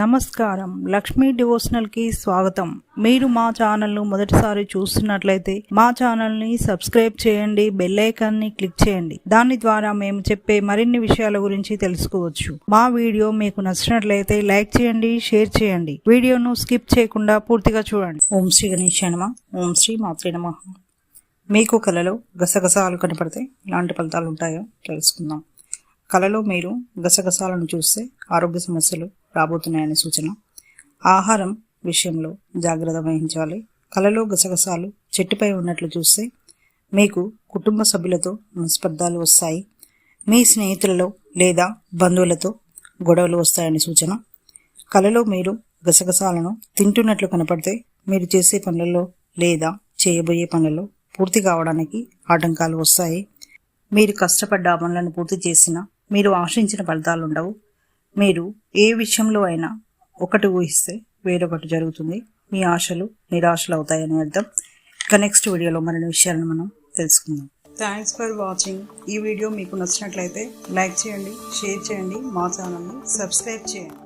నమస్కారం, లక్ష్మీ డివోషనల్ కి స్వాగతం. మీరు మా ఛానల్ ను మొదటిసారి చూస్తున్నట్లయితే మా ఛానల్ ని సబ్స్క్రైబ్ చేయండి, బెల్ ఐకాన్ ని క్లిక్ చేయండి. దాని ద్వారా మేము చెప్పే మరిన్ని విషయాల గురించి తెలుసుకోవచ్చు. మా వీడియో మీకు నచ్చినట్లయితే లైక్ చేయండి, షేర్ చేయండి. వీడియోను స్కిప్ చేయకుండా పూర్తిగా చూడండి. ఓం శ్రీ గణేశాయ నమః. ఓం శ్రీ మాత్రే నమః. మీకు కలలో గసగసాలు కనపడితే ఎలాంటి ఫలితాలు ఉంటాయో తెలుసుకుందాం. కలలో మీరు గసగసాలను చూస్తే ఆరోగ్య సమస్యలు రాబోతున్నాయనే సూచన. ఆహారం విషయంలో జాగ్రత్త వహించాలి. కలలో గసగసాలు చెట్టుపై ఉన్నట్లు చూస్తే మీకు కుటుంబ సభ్యులతో మనస్పర్ధాలు వస్తాయి. మీ స్నేహితులలో లేదా బంధువులతో గొడవలు వస్తాయనే సూచన. కలలో మీరు గసగసాలను తింటున్నట్లు కనపడితే మీరు చేసే పనులలో లేదా చేయబోయే పనులలో పూర్తి కావడానికి ఆటంకాలు వస్తాయి. మీరు కష్టపడ్డ పనులను పూర్తి చేసినా మీరు ఆశించిన ఫలితాలు ఉండవు. మీరు ఏ విషయంలో అయినా ఒకటి ఊహిస్తే వేరొకటి జరుగుతుంది. మీ ఆశలు నిరాశలు అవుతాయని అర్థం. ఇక నెక్స్ట్ వీడియోలో మరిన్ని విషయాలను మనం తెలుసుకుందాం. Thanks for watching. ఈ వీడియో మీకు నచ్చినట్లయితే లైక్ చేయండి, షేర్ చేయండి, మా ఛానల్ని సబ్స్క్రైబ్ చేయండి.